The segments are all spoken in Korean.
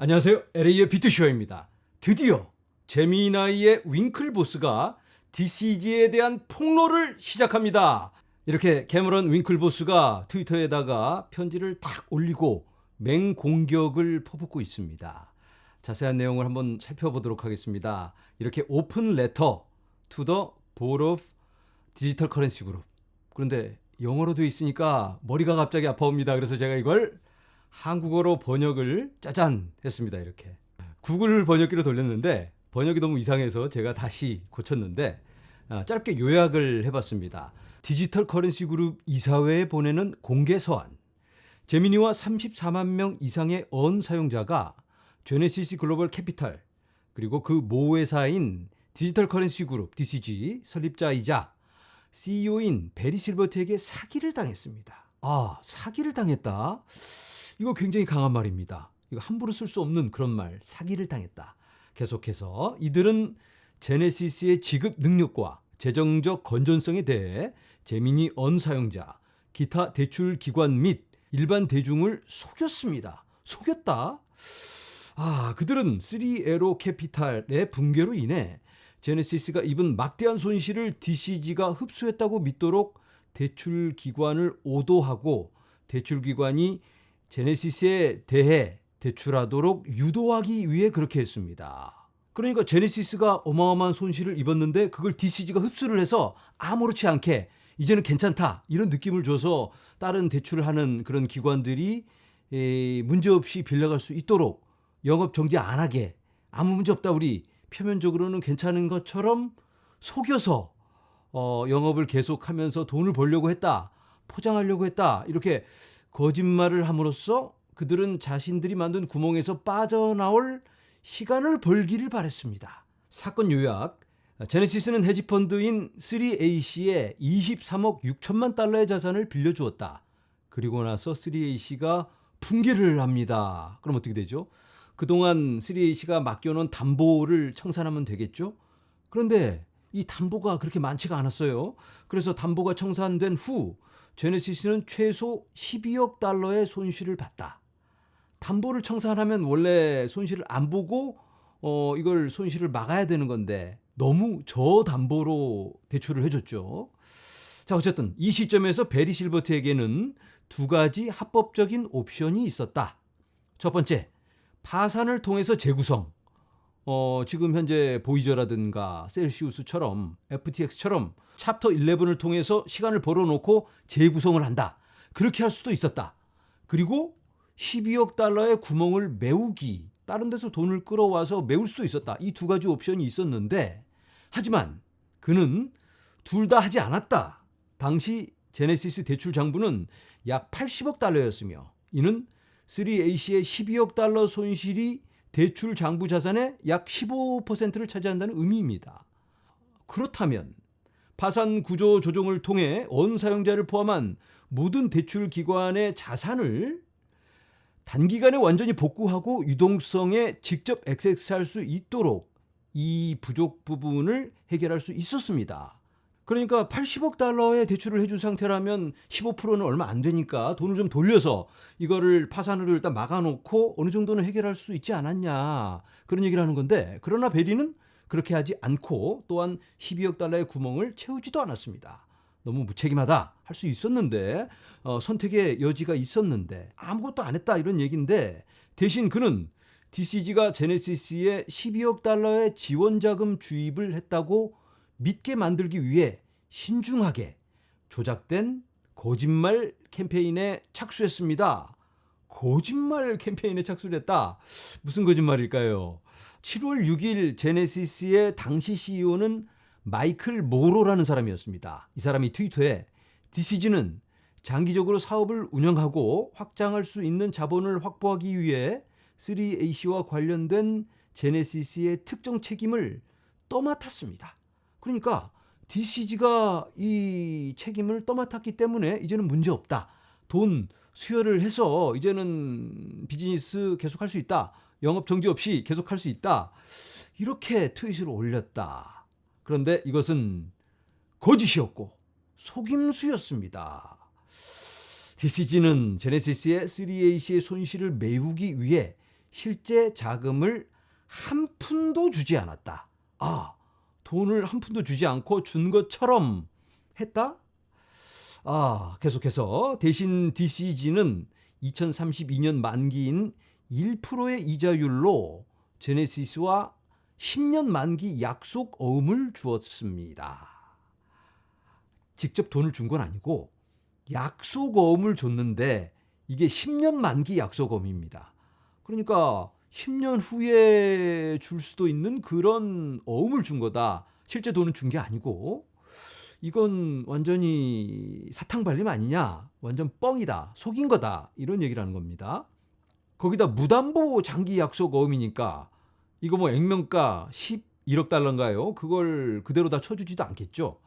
안녕하세요. LA의 비트쇼입니다. 드디어 제미나이의 윙클보스가 DCG에 대한 폭로를 시작합니다. 이렇게 캐머런 윙클보스가 트위터에다가 편지를 탁 올리고 맹공격을 퍼붓고 있습니다. 자세한 내용을 한번 살펴보도록 하겠습니다. 이렇게 오픈 레터 to the Board of Digital Currency Group. 그런데 영어로 돼 있으니까 머리가 갑자기 아파옵니다. 그래서 제가 이걸 한국어로 번역을 짜잔 했습니다. 이렇게 구글 번역기로 돌렸는데 번역이 너무 이상해서 제가 다시 고쳤는데 짧게 요약을 해봤습니다. 디지털 커런시 그룹 이사회에 보내는 공개 서한. 제미니와 34만 명 이상의 언 사용자가 제네시스 글로벌 캐피탈 그리고 그 모회사인 디지털 커런시 그룹 DCG 설립자이자 CEO인 베리 실버트에게 사기를 당했습니다. 사기를 당했다. 이거 굉장히 강한 말입니다. 이거 함부로 쓸 수 없는 그런 말, 사기를 당했다. 계속해서 이들은 제네시스의 지급 능력과 재정적 건전성에 대해 제미니 언 사용자, 기타 대출 기관 및 일반 대중을 속였습니다. 속였다? 그들은 3에로 캐피탈의 붕괴로 인해 제네시스가 입은 막대한 손실을 DCG가 흡수했다고 믿도록 대출 기관을 오도하고 대출 기관이 제네시스에 대해 대출하도록 유도하기 위해 그렇게 했습니다. 그러니까 제네시스가 어마어마한 손실을 입었는데 그걸 DCG가 흡수를 해서 아무렇지 않게 이제는 괜찮다 이런 느낌을 줘서 다른 대출을 하는 그런 기관들이 문제없이 빌려갈 수 있도록 영업 정지 안 하게 아무 문제 없다 우리 표면적으로는 괜찮은 것처럼 속여서 영업을 계속하면서 돈을 벌려고 했다. 포장하려고 했다. 이렇게 거짓말을 함으로써 그들은 자신들이 만든 구멍에서 빠져나올 시간을 벌기를 바랬습니다. 사건 요약. 제네시스는 헤지펀드인 3AC에 23억 6천만 달러의 자산을 빌려주었다. 그리고 나서 3AC가 붕괴를 합니다. 그럼 어떻게 되죠? 그동안 3AC가 맡겨놓은 담보를 청산하면 되겠죠? 그런데 이 담보가 그렇게 많지가 않았어요. 그래서 담보가 청산된 후 제네시스는 최소 12억 달러의 손실을 봤다. 담보를 청산하면 원래 손실을 안 보고 이걸 손실을 막아야 되는 건데 너무 저담보로 대출을 해줬죠. 자, 어쨌든 이 시점에서 베리 실버트에게는 두 가지 합법적인 옵션이 있었다. 첫 번째, 파산을 통해서 재구성. 지금 현재 보이저라든가 셀시우스처럼 FTX처럼 챕터 11을 통해서 시간을 벌어놓고 재구성을 한다. 그렇게 할 수도 있었다. 그리고 12억 달러의 구멍을 메우기, 다른 데서 돈을 끌어와서 메울 수도 있었다. 이 두 가지 옵션이 있었는데 하지만 그는 둘 다 하지 않았다. 당시 제네시스 대출 장부는 약 80억 달러였으며 이는 3AC의 12억 달러 손실이 대출 장부 자산의 약 15%를 차지한다는 의미입니다. 그렇다면 파산 구조 조정을 통해 언 사용자를 포함한 모든 대출 기관의 자산을 단기간에 완전히 복구하고 유동성에 직접 액세스할 수 있도록 이 부족 부분을 해결할 수 있었습니다. 그러니까 80억 달러의 대출을 해준 상태라면 15%는 얼마 안 되니까 돈을 좀 돌려서 이거를 파산으로 일단 막아놓고 어느 정도는 해결할 수 있지 않았냐 그런 얘기를 하는 건데 그러나 베리는 그렇게 하지 않고 또한 12억 달러의 구멍을 채우지도 않았습니다. 너무 무책임하다 할 수 있었는데 선택의 여지가 있었는데 아무것도 안 했다 이런 얘기인데 대신 그는 DCG가 제네시스에 12억 달러의 지원자금 주입을 했다고 믿게 만들기 위해 신중하게 조작된 거짓말 캠페인에 착수했습니다. 거짓말 캠페인에 착수를 했다. 무슨 거짓말일까요? 7월 6일 제네시스의 당시 CEO는 마이클 모로라는 사람이었습니다. 이 사람이 트위터에 DCG는 장기적으로 사업을 운영하고 확장할 수 있는 자본을 확보하기 위해 3AC와 관련된 제네시스의 특정 책임을 떠맡았습니다. 그러니까 DCG가 이 책임을 떠맡았기 때문에 이제는 문제없다. 돈 수혈을 해서 이제는 비즈니스 계속할 수 있다. 영업 정지 없이 계속할 수 있다. 이렇게 트윗을 올렸다. 그런데 이것은 거짓이었고 속임수였습니다. DCG는 제네시스의 3AC의 손실을 메우기 위해 실제 자금을 한 푼도 주지 않았다. 아, 돈을 한 푼도 주지 않고 준 것처럼 했다? 계속해서 대신 DCG는 2032년 만기인 1%의 이자율로 제네시스와 10년 만기 약속 어음을 주었습니다. 직접 돈을 준 건 아니고 약속 어음을 줬는데 이게 10년 만기 약속 어음입니다. 그러니까 10년 후에 줄 수도 있는 그런 어음을 준 거다. 실제 돈은 준 게 아니고 이건 완전히 사탕발림 아니냐? 완전 뻥이다. 속인 거다. 이런 얘기를 하는 겁니다. 거기다 무담보 장기 약속 어음이니까 이거 뭐 액면가 11억 달러인가요? 그걸 그대로 다 쳐주지도 않겠죠.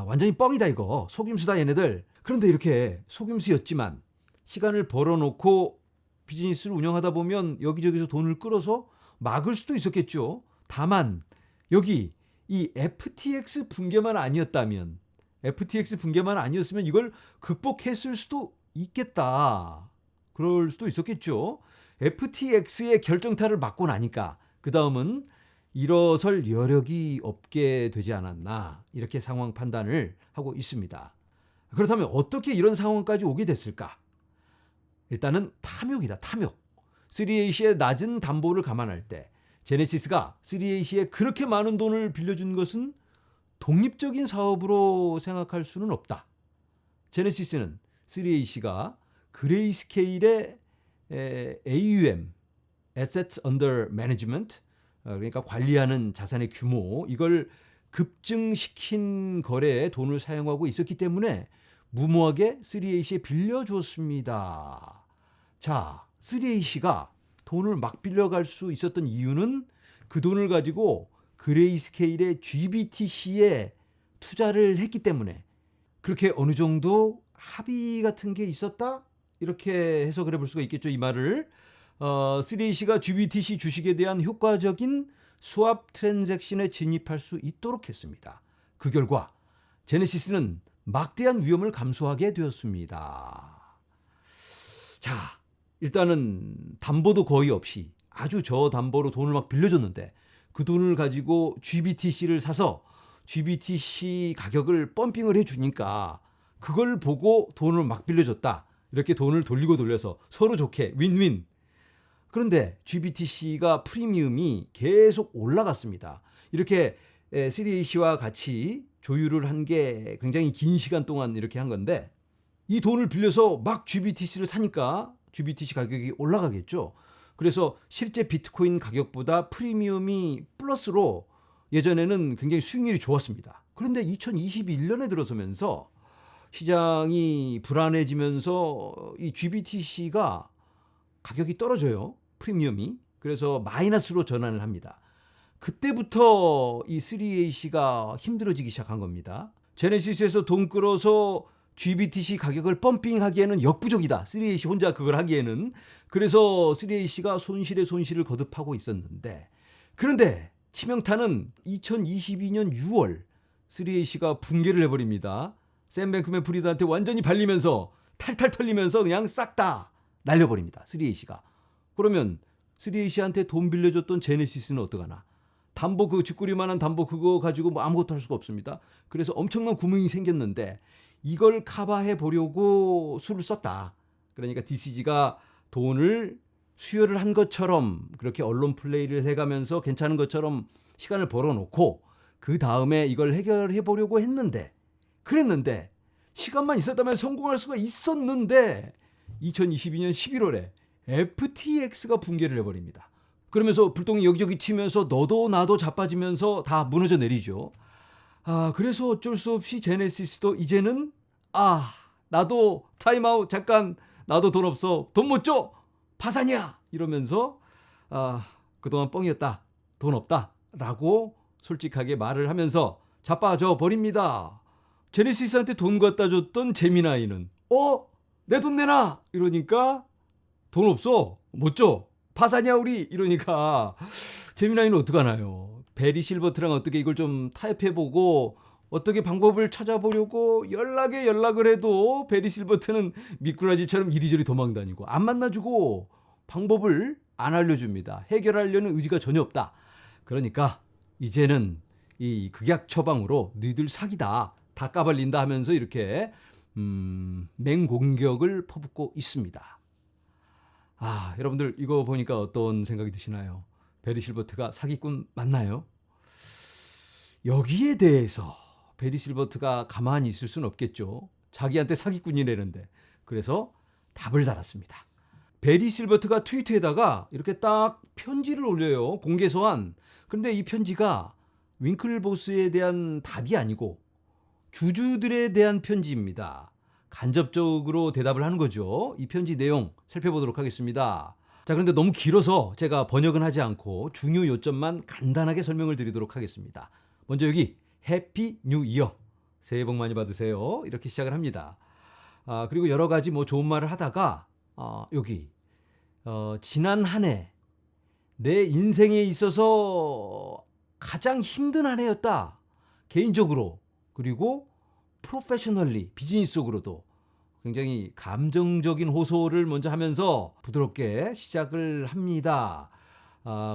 완전히 뻥이다 이거. 속임수다 얘네들. 그런데 이렇게 속임수였지만 시간을 벌어놓고 비즈니스를 운영하다 보면 여기저기서 돈을 끌어서 막을 수도 있었겠죠. 다만 여기 이 FTX 붕괴만 아니었다면, FTX 붕괴만 아니었으면 이걸 극복했을 수도 있겠다. 그럴 수도 있었겠죠. FTX의 결정타를 맞고 나니까 그 다음은 일어설 여력이 없게 되지 않았나, 이렇게 상황 판단을 하고 있습니다. 그렇다면 어떻게 이런 상황까지 오게 됐을까? 일단은 탐욕이다. 탐욕. 3A시의 낮은 담보를 감안할 때 제네시스가 3A시에 그렇게 많은 돈을 빌려준 것은 독립적인 사업으로 생각할 수는 없다. 제네시스는 3A시가 그레이스케일의 AUM, Assets Under Management, 그러니까 관리하는 자산의 규모, 이걸 급증시킨 거래에 돈을 사용하고 있었기 때문에 무모하게 3A시에 빌려주었습니다. 자, 3A시가 돈을 막 빌려갈 수 있었던 이유는 그 돈을 가지고 그레이스케일의 GBTC에 투자를 했기 때문에, 그렇게 어느 정도 합의 같은 게 있었다? 이렇게 해석을 해볼 수가 있겠죠, 이 말을. 3A시가 GBTC 주식에 대한 효과적인 스왑 트랜잭션에 진입할 수 있도록 했습니다. 그 결과 제네시스는 막대한 위험을 감수하게 되었습니다. 자, 일단은 담보도 거의 없이 아주 저담보로 돈을 막 빌려줬는데 그 돈을 가지고 GBTC를 사서 GBTC 가격을 펌핑을 해주니까 그걸 보고 돈을 막 빌려줬다. 이렇게 돈을 돌리고 돌려서 서로 좋게 윈윈. 그런데 GBTC가 프리미엄이 계속 올라갔습니다. 이렇게 3A시와 같이 조율을 한 게 굉장히 긴 시간 동안 이렇게 한 건데, 이 돈을 빌려서 막 GBTC를 사니까 GBTC 가격이 올라가겠죠. 그래서 실제 비트코인 가격보다 프리미엄이 플러스로 예전에는 굉장히 수익률이 좋았습니다. 그런데 2021년에 들어서면서 시장이 불안해지면서 이 GBTC가 가격이 떨어져요. 프리미엄이. 그래서 마이너스로 전환을 합니다. 그때부터 이 3A시가 힘들어지기 시작한 겁니다. 제네시스에서 돈 끌어서 GBTC 가격을 펌핑하기에는 역부족이다. 3A시 혼자 그걸 하기에는. 그래서 3A시가 손실에 손실을 거듭하고 있었는데, 그런데 치명타는 2022년 6월 3A시가 붕괴를 해버립니다. 샘 뱅크맨 프리드한테 완전히 발리면서 탈탈 털리면서 그냥 싹 다 날려버립니다. 3A시가. 그러면 3A시한테 돈 빌려줬던 제네시스는 어떡하나? 담보, 그 쥐꼬리만한 담보 그거 가지고 뭐 아무것도 할 수가 없습니다. 그래서 엄청난 구멍이 생겼는데 이걸 커버해 보려고 수를 썼다. 그러니까 DCG가 돈을 수여를 한 것처럼 그렇게 언론 플레이를 해가면서 괜찮은 것처럼 시간을 벌어놓고 그 다음에 이걸 해결해 보려고 했는데, 그랬는데 시간만 있었다면 성공할 수가 있었는데 2022년 11월에 FTX가 붕괴를 해버립니다. 그러면서 불똥이 여기저기 튀면서 너도 나도 자빠지면서 다 무너져 내리죠. 그래서 어쩔 수 없이 제네시스도 이제는 나도 타임아웃 잠깐, 나도 돈 없어, 돈 못 줘, 파산이야 이러면서 그동안 뻥이었다, 돈 없다 라고 솔직하게 말을 하면서 자빠져 버립니다. 제네시스한테 돈 갖다 줬던 제미나이는 내 돈 내놔 이러니까 돈 없어, 못 줘, 파산이야 우리 이러니까 제미나이는 어떡하나요? 베리 실버트랑 어떻게 이걸 좀 타협해보고 어떻게 방법을 찾아보려고 연락을 해도 베리 실버트는 미꾸라지처럼 이리저리 도망다니고 안 만나주고 방법을 안 알려줍니다. 해결하려는 의지가 전혀 없다. 그러니까 이제는 이 극약 처방으로 너희들 사기다, 다 까발린다 하면서 이렇게 맹공격을 퍼붓고 있습니다. 여러분들 이거 보니까 어떤 생각이 드시나요? 베리 실버트가 사기꾼 맞나요? 여기에 대해서 베리 실버트가 가만히 있을 수는 없겠죠. 자기한테 사기꾼이라는데. 그래서 답을 달았습니다. 베리 실버트가 트위터에다가 이렇게 딱 편지를 올려요. 공개 소환. 그런데 이 편지가 윙클보스에 대한 답이 아니고 주주들에 대한 편지입니다. 간접적으로 대답을 하는 거죠. 이 편지 내용 살펴보도록 하겠습니다. 자, 그런데 너무 길어서 제가 번역은 하지 않고 중요 요점만 간단하게 설명을 드리도록 하겠습니다. 먼저 여기 해피 뉴 이어, 새해 복 많이 받으세요, 이렇게 시작을 합니다. 그리고 여러 가지 뭐 좋은 말을 하다가 여기 지난 한 해 내 인생에 있어서 가장 힘든 한 해였다, 개인적으로 그리고 프로페셔널리, 비즈니스적으로도. 굉장히 감정적인 호소를 먼저 하면서 부드럽게 시작을 합니다.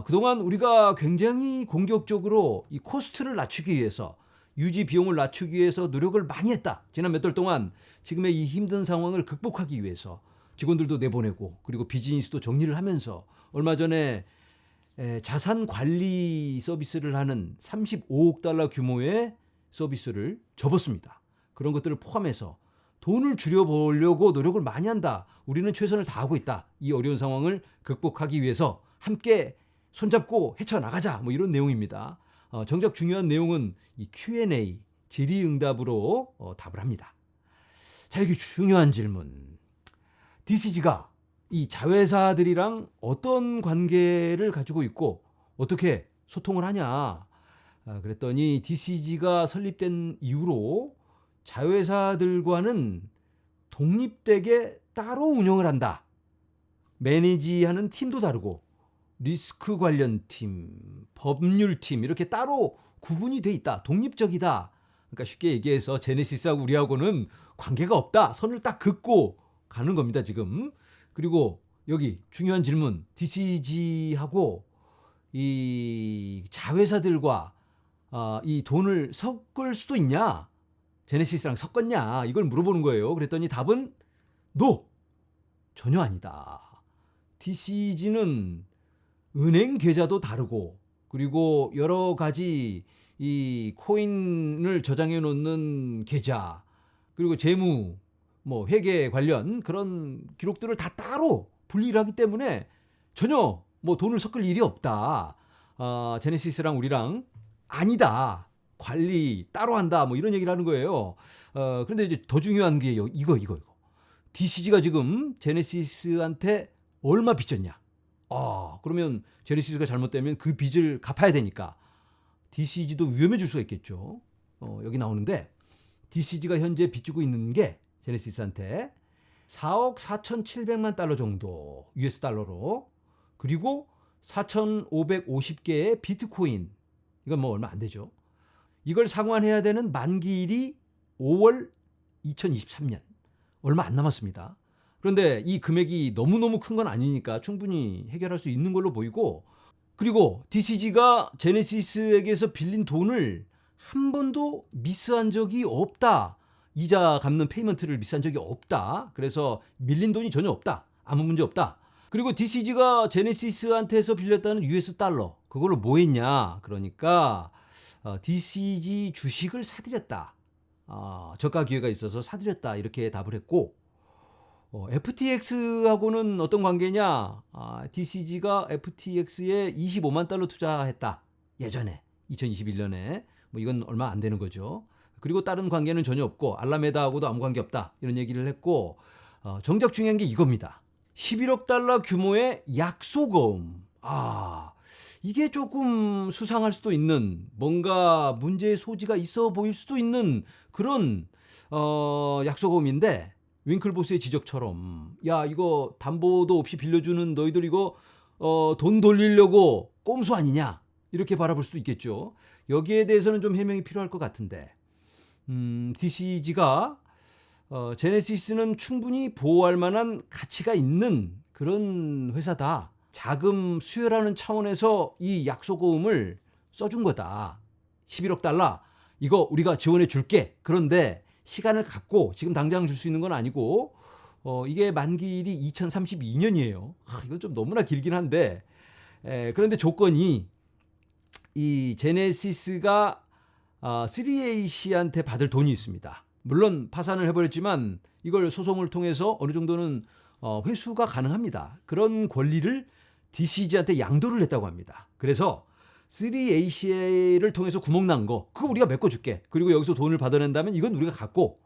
그동안 우리가 굉장히 공격적으로 이 코스트를 낮추기 위해서, 유지 비용을 낮추기 위해서 노력을 많이 했다. 지난 몇 달 동안 지금의 이 힘든 상황을 극복하기 위해서 직원들도 내보내고, 그리고 비즈니스도 정리를 하면서 얼마 전에 자산 관리 서비스를 하는 35억 달러 규모의 서비스를 접었습니다. 그런 것들을 포함해서 돈을 줄여보려고 노력을 많이 한다. 우리는 최선을 다하고 있다. 이 어려운 상황을 극복하기 위해서 함께 손잡고 헤쳐나가자. 뭐 이런 내용입니다. 정작 중요한 내용은 이 Q&A, 질의응답으로 답을 합니다. 자, 여기 중요한 질문. DCG가 이 자회사들이랑 어떤 관계를 가지고 있고 어떻게 소통을 하냐. 그랬더니 DCG가 설립된 이후로 자회사들과는 독립되게 따로 운영을 한다. 매니지하는 팀도 다르고 리스크 관련 팀, 법률팀 이렇게 따로 구분이 돼 있다. 독립적이다. 그러니까 쉽게 얘기해서 제네시스하고 우리하고는 관계가 없다. 선을 딱 긋고 가는 겁니다, 지금. 그리고 여기 중요한 질문. DCG하고 이 자회사들과 이 돈을 섞을 수도 있냐? 제네시스랑 섞었냐? 이걸 물어보는 거예요. 그랬더니 답은 NO! 전혀 아니다. DCG는 은행 계좌도 다르고, 그리고 여러 가지 이 코인을 저장해 놓는 계좌, 그리고 재무, 뭐 회계 관련 그런 기록들을 다 따로 분리를 하기 때문에 전혀 뭐 돈을 섞을 일이 없다. 제네시스랑 우리랑 아니다. 관리 따로 한다. 뭐 이런 얘기를 하는 거예요. 그런데 이제 더 중요한 게 이거. DCG가 지금 제네시스한테 얼마 빚졌냐? 그러면 제네시스가 잘못되면 그 빚을 갚아야 되니까 DCG도 위험해질 수가 있겠죠. 여기 나오는데 DCG가 현재 빚지고 있는 게 제네시스한테 4억 4,700만 달러 정도 US 달러로, 그리고 4,550개의 비트코인, 이건 뭐 얼마 안 되죠. 이걸 상환해야 되는 만기일이 5월 2023년, 얼마 안 남았습니다. 그런데 이 금액이 너무너무 큰 건 아니니까 충분히 해결할 수 있는 걸로 보이고, 그리고 DCG가 제네시스에게서 빌린 돈을 한 번도 미스한 적이 없다. 이자 갚는 페이먼트를 미스한 적이 없다. 그래서 밀린 돈이 전혀 없다. 아무 문제 없다. 그리고 DCG가 제네시스한테서 빌렸다는 US 달러, 그걸로 뭐 했냐? 그러니까 DCG 주식을 사들였다. 저가 기회가 있어서 사들였다. 이렇게 답을 했고, FTX하고는 어떤 관계냐? DCG가 FTX에 25만 달러 투자했다. 예전에 2021년에. 뭐 이건 얼마 안 되는 거죠. 그리고 다른 관계는 전혀 없고 알라메다하고도 아무 관계 없다. 이런 얘기를 했고, 정작 중요한 게 이겁니다. 11억 달러 규모의 약소금. 이게 조금 수상할 수도 있는, 뭔가 문제의 소지가 있어 보일 수도 있는 그런 약소금인데, 윙클보스의 지적처럼 야, 이거 담보도 없이 빌려주는 너희들 이거 돈 돌리려고 꼼수 아니냐, 이렇게 바라볼 수도 있겠죠. 여기에 대해서는 좀 해명이 필요할 것 같은데, DCG가 제네시스는 충분히 보호할 만한 가치가 있는 그런 회사다. 자금 수혈하는 차원에서 이 약소고움을 써준 거다. 11억 달러 이거 우리가 지원해 줄게. 그런데 시간을 갖고 지금 당장 줄 수 있는 건 아니고 이게 만기일이 2032년이에요. 이건 좀 너무나 길긴 한데 그런데 조건이 이 제네시스가 3A씨한테 받을 돈이 있습니다. 물론 파산을 해버렸지만 이걸 소송을 통해서 어느 정도는 회수가 가능합니다. 그런 권리를 DCG한테 양도를 했다고 합니다. 그래서 3AC를 통해서 구멍 난 거 그거 우리가 메꿔줄게. 그리고 여기서 돈을 받아낸다면 이건 우리가 갖고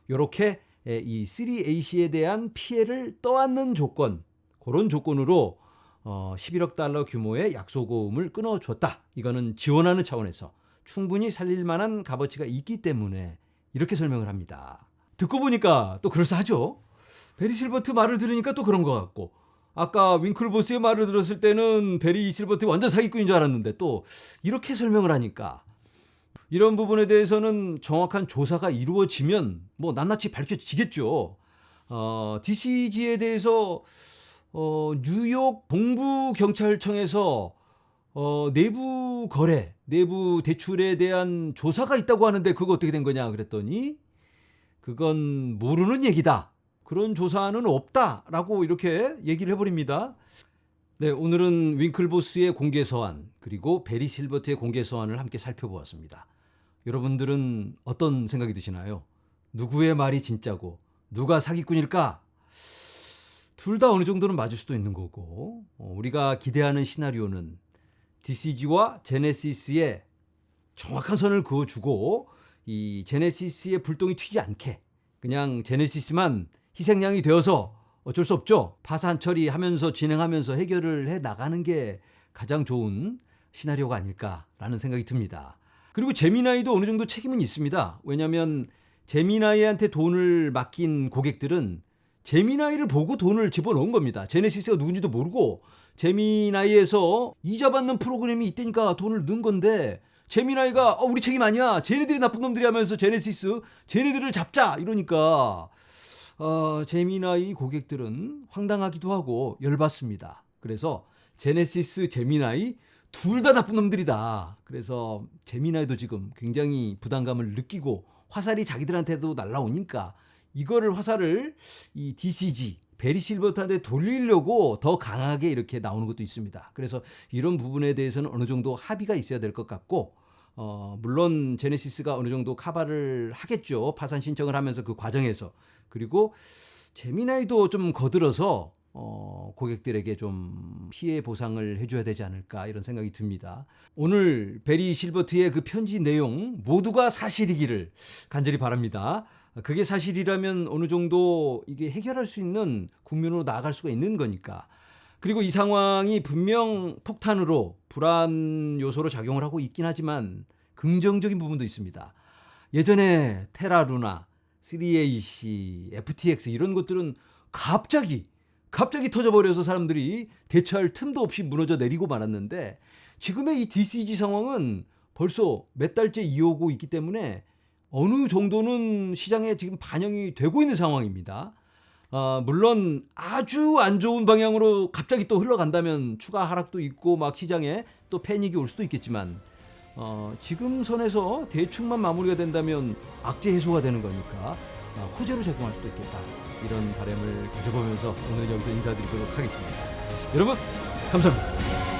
이렇게 이 3AC에 대한 피해를 떠안는 조건 그런 조건으로 11억 달러 규모의 약소고움을 끊어줬다. 이거는 지원하는 차원에서 충분히 살릴 만한 값어치가 있기 때문에 이렇게 설명을 합니다. 듣고 보니까 또 그럴싸하죠. 베리 실버트 말을 들으니까 또 그런 것 같고 아까 윙클보스의 말을 들었을 때는 베리 실버트 완전 사기꾼인 줄 알았는데 또 이렇게 설명을 하니까 이런 부분에 대해서는 정확한 조사가 이루어지면 뭐 낱낱이 밝혀지겠죠. DCG에 대해서 뉴욕 동부경찰청에서 내부 거래, 내부 대출에 대한 조사가 있다고 하는데 그거 어떻게 된 거냐 그랬더니 그건 모르는 얘기다. 그런 조사는 없다라고 이렇게 얘기를 해버립니다. 네, 오늘은 윙클보스의 공개 서한 그리고 베리 실버트의 공개 서한을 함께 살펴보았습니다. 여러분들은 어떤 생각이 드시나요? 누구의 말이 진짜고 누가 사기꾼일까? 둘 다 어느 정도는 맞을 수도 있는 거고 우리가 기대하는 시나리오는 DCG와 제네시스의 정확한 선을 그어주고 이 제네시스의 불똥이 튀지 않게 그냥 제네시스만 희생양이 되어서 어쩔 수 없죠. 파산 처리하면서 진행하면서 해결을 해 나가는 게 가장 좋은 시나리오가 아닐까라는 생각이 듭니다. 그리고 제미나이도 어느 정도 책임은 있습니다. 왜냐하면 제미나이한테 돈을 맡긴 고객들은 제미나이를 보고 돈을 집어넣은 겁니다. 제네시스가 누군지도 모르고 제미나이에서 이자 받는 프로그램이 있다니까 돈을 넣은 건데 제미나이가 우리 책임 아니야. 쟤네들이 나쁜 놈들이 하면서 제네시스 쟤네들을 잡자 이러니까 제미나이 고객들은 황당하기도 하고 열받습니다. 그래서 제네시스, 제미나이 둘 다 나쁜 놈들이다. 그래서 제미나이도 지금 굉장히 부담감을 느끼고 화살이 자기들한테도 날라오니까 이거를 화살을 이 DCG, 베리 실버트한테 돌리려고 더 강하게 이렇게 나오는 것도 있습니다. 그래서 이런 부분에 대해서는 어느 정도 합의가 있어야 될 것 같고 물론 제네시스가 어느 정도 커버를 하겠죠. 파산 신청을 하면서 그 과정에서. 그리고 제미나이도 좀 거들어서 고객들에게 좀 피해 보상을 해줘야 되지 않을까 이런 생각이 듭니다. 오늘 베리 실버트의 그 편지 내용 모두가 사실이기를 간절히 바랍니다. 그게 사실이라면 어느 정도 이게 해결할 수 있는 국면으로 나아갈 수가 있는 거니까. 그리고 이 상황이 분명 폭탄으로 불안 요소로 작용을 하고 있긴 하지만 긍정적인 부분도 있습니다. 예전에 테라루나, 3AC, FTX 이런 것들은 갑자기 터져버려서 사람들이 대처할 틈도 없이 무너져 내리고 말았는데 지금의 이 DCG 상황은 벌써 몇 달째 이어오고 있기 때문에 어느 정도는 시장에 지금 반영이 되고 있는 상황입니다. 물론 아주 안 좋은 방향으로 갑자기 또 흘러간다면 추가 하락도 있고 막 시장에 또 패닉이 올 수도 있겠지만 지금 선에서 대충만 마무리가 된다면 악재 해소가 되는 거니까 호재로 작용할 수도 있겠다. 이런 바람을 가져보면서 오늘 여기서 인사드리도록 하겠습니다. 여러분 감사합니다.